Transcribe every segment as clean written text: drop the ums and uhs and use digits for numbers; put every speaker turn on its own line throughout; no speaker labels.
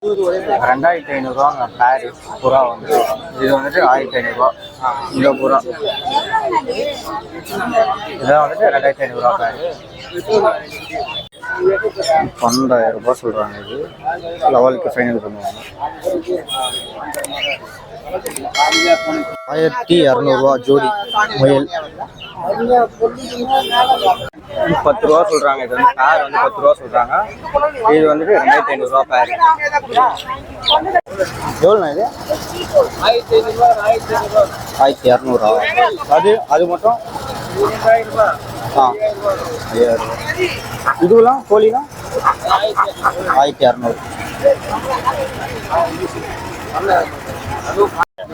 2500 பேரு புறா வந்து இது வந்துட்டு 1500 இந்த புறா இதான் வந்துட்டு 2500 பேரு 12,000 சொல்றாங்க. இது லெவலுக்கு ஃபைனல் பண்ணுவாங்க. 1200 ஜோடி முயல் 10 ரூபா சொல்றாங்க. இது வந்து பேர் வந்து 10 ரூபா சொல்றாங்க. இது வந்துட்டு 2500 பேர். எவ்வளோண்ணா இது? 1200. அது மட்டும் 5000. இதுலாம் கோழிலாம் 1200.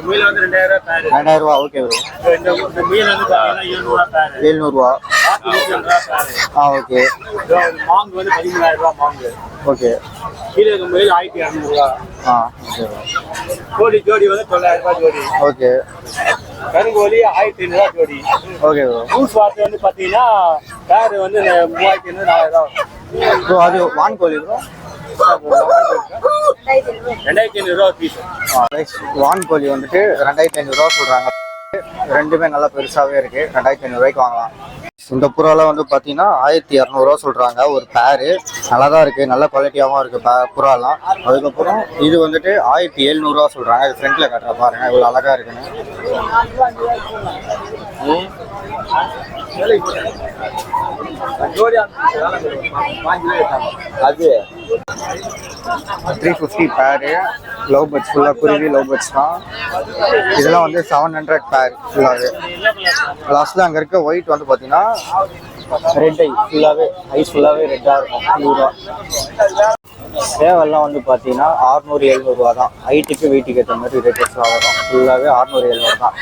மீன் வந்து 2000
ரூபா. Okay bro.
இந்த மீன் வந்து 700
ஓகே.
மாங்கு வந்து 13000 மாங்கு.
ஓகே.
கீழே இருக்க மீன் 1200
ஓகே.
கோழி ஜோடி வந்து 900 ஜோடி.
ஓகே.
கருங்கோழி 1500 ஜோடி.
Okay bro.
ரூல்ஸ் வார்த்தை வந்து பார்த்தீங்கன்னா பேர் வந்து 3500 4000
ப்ரோ. அது வான்கோழி ப்ரோ
2500 பீஸ்.
வான்கோழி வந்துட்டு 2500 சொல்றாங்க. ரெண்டுமே நல்லா பெருசாவே இருக்கு. 2500 வாங்கலாம். இந்த புறாலாம் வந்து பார்த்தீங்கன்னா 1200 சொல்றாங்க ஒரு பேரு. நல்லா தான் இருக்கு, நல்ல குவாலிட்டியாகவும் இருக்கு புறாலாம். அதுக்கப்புறம் இது வந்துட்டு 1700 சொல்றாங்க. இது ஃப்ரண்ட்ல கட்டுற பாருங்க இவ்வளோ அழகா இருக்குன்னு. அது 350 பேரு. லவ் பேர்ட்ஸ் ஃபுல்லாக குருவி லவ் பேர்ட்ஸ் தான். இதெல்லாம் வந்து 700 பேர் ஃபுல்லாகவே. லாஸ்ட்டில் அங்கே இருக்க ஒயிட் வந்து பார்த்தீங்கன்னா ரெட் ஐ ஃபுல்லாகவே, ஐஸ் ஃபுல்லாகவே ரெட்டாக இருக்கும். 100 சேவல்லாம் வந்து பார்த்தீங்கன்னா 600-700 தான். ஹைட்டுக்கு வெயிட்டுக்கு ஏற்ற மாதிரி ரேட்டஸ்லாம் வரும். ஃபுல்லாகவே 600-700 தான்.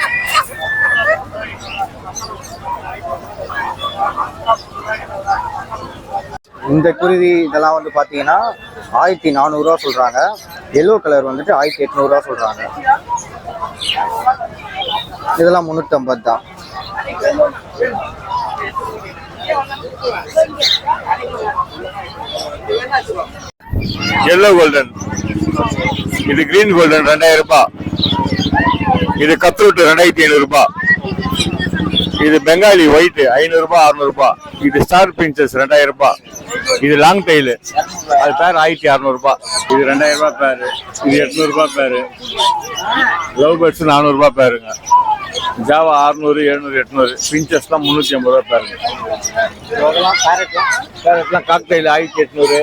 இந்த குருவி இதெல்லாம் வந்து பார்த்தீங்கன்னா 1400 சொல்கிறாங்க. எல்லோ கலர் வந்துட்டு 1800 சொல்கிறாங்க. இதெல்லாம் 350 தான்.
எல்லோ கோல்டன், இது கிரீன் கோல்டன் 2000 ரூபாய். இது கத்ரூட் 2500 ரூபாய். இது பெங்காலி ஒயிட் 500 ரூபாய் 600 ரூபாய். இது ஸ்டார் பிரின்சஸ் 2000 ரூபாய். இது லாங் டைல், அது பேர் 1600 ரூபாய். இது 2000 ரூபாய் பேரு. இது 800 ரூபாய் பேரு. லவ் பேர்ட்ஸ் 400 ரூபாய் பேருங்க. ஜாவா 600, 700, 800. பிரின்சஸ் தான் 350 ரூபாய் பேருங்க. பேரட்லாம் காக்டைல் 1800.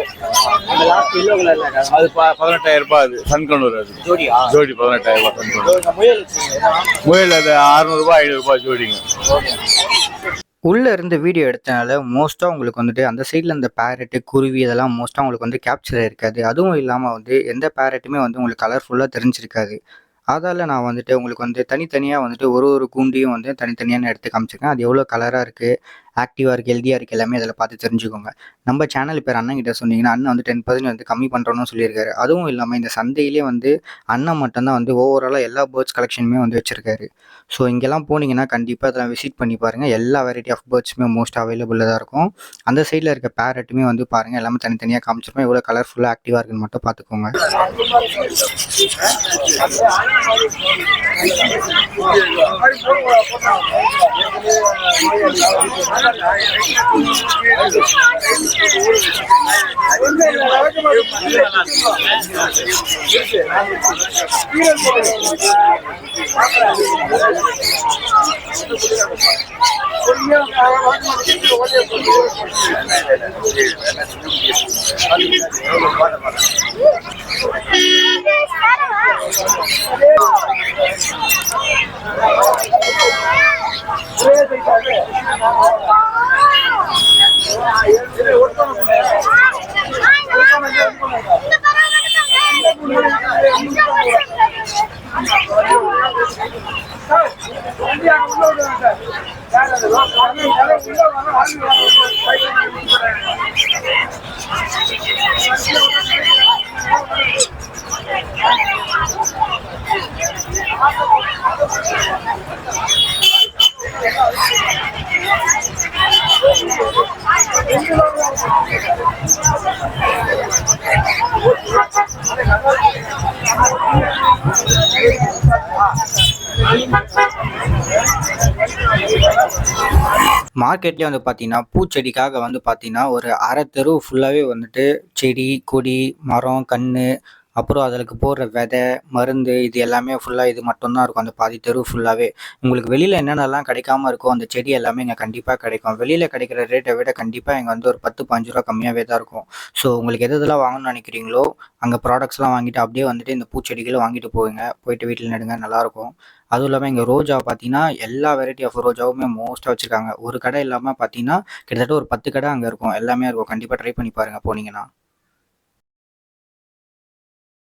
அது 18000 ரூபாய். அது சன்கனூர், அது ஜோடி 18000 ரூபாய். முயல் அது 600 ரூபாய் 500 ரூபாய் ஜோடிங்க.
உள்ளே இருந்து வீடியோ எடுத்தனால மோஸ்ட்டாக உங்களுக்கு வந்துட்டு அந்த சைடில் இந்த பேரட்டு குருவி இதெல்லாம் மோஸ்ட்டாக உங்களுக்கு வந்து கேப்சர் இருக்காது. அதுவும் இல்லாமல் வந்து எந்த பேரட்டுமே வந்து உங்களுக்கு கலர்ஃபுல்லாக தெரிஞ்சிருக்காது. அதால் நான் வந்துட்டு உங்களுக்கு வந்து தனித்தனியாக வந்துட்டு ஒரு கூண்டியும் வந்து தனித்தனியாக நான் எடுத்து காமிச்சிருக்கேன். அது எவ்வளோ கலராக இருக்குது, ஆக்டிவாக இருக்குது, ஹெல்த்தியாக இருக்குது, எல்லாமே அதில் பார்த்து தெரிஞ்சுக்கோங்க. நம்ம சேனல் பேர் அண்ணன் கிட்ட சொன்னீங்கன்னா அண்ணன் வந்து 10% வந்து கம்மி பண்ணுறோன்னு சொல்லியிருக்காரு. அதுவும் இல்லாமல் இந்த சந்தையிலே வந்து அண்ணன் மட்டும்தான் வந்து ஓவராலாக எல்லா பேர்ட்ஸ் கலெக்ஷனுமே வந்து வச்சுருக்காரு. ஸோ இங்கெல்லாம் போனீங்கன்னா கண்டிப்பாக அதெல்லாம் விசிட் பண்ணி பாருங்கள். எல்லா வெரைட்டி ஆஃப் பேர்ட்ஸுமே மோஸ்ட் அவைலபிளாக தான் இருக்கும். அந்த சைடில் இருக்க பேரட்டுமே வந்து பாருங்கள், எல்லாமே தனித்தனியாக காமிச்சிருப்போம். எவ்வளோ கலர்ஃபுல்லாக ஆக்டிவாக இருக்குன்னு மட்டும் பார்த்துக்கோங்க. மார்க்கெட்லேயே வந்து பார்த்தீங்கன்னா பூச்செடிக்காக வந்து பார்த்தீங்கன்னா ஒரு அரை தெரு ஃபுல்லாகவே வந்துட்டு செடி கொடி மரம் கன்று அப்புறம் அதுக்கு போடுற விதை மருந்து இது எல்லாமே ஃபுல்லாக இது மட்டும்தான் இருக்கும் அந்த பாதி தெரு ஃபுல்லாகவே. உங்களுக்கு வெளியில் என்னென்னலாம் கிடைக்காம இருக்கோ அந்த செடி எல்லாமே இங்கே கண்டிப்பாக கிடைக்கும். வெளியில் கிடைக்கிற ரேட்டை விட கண்டிப்பாக இங்கே வந்து ஒரு 10-15 ரூபா கம்மியாகவே தான் இருக்கும். ஸோ உங்களுக்கு எதெல்லாம் வாங்கணும்னு நினைக்கிறீங்களோ அங்கே ப்ராடக்ட்ஸ்லாம் வாங்கிட்டு அப்படியே வந்துட்டு இந்த பூச்செடிகளை வாங்கிட்டு போவீங்க, போயிட்டு வீட்டில் நடுங்க, நல்லாயிருக்கும். அதுவும் இல்லாமல் இங்கே ரோஜா பார்த்தீங்கன்னா எல்லா வெரைட்டி ஆஃப் ரோஜாவுமே மோஸ்ட்டாக வச்சுருக்காங்க. ஒரு கடை இல்லாமல் பார்த்தீங்கன்னா கிட்டத்தட்ட ஒரு 10 கடை அங்கே இருக்கும், எல்லாமே இருக்கும். கண்டிப்பாக ட்ரை பண்ணி பாருங்கள் போனீங்கன்னா.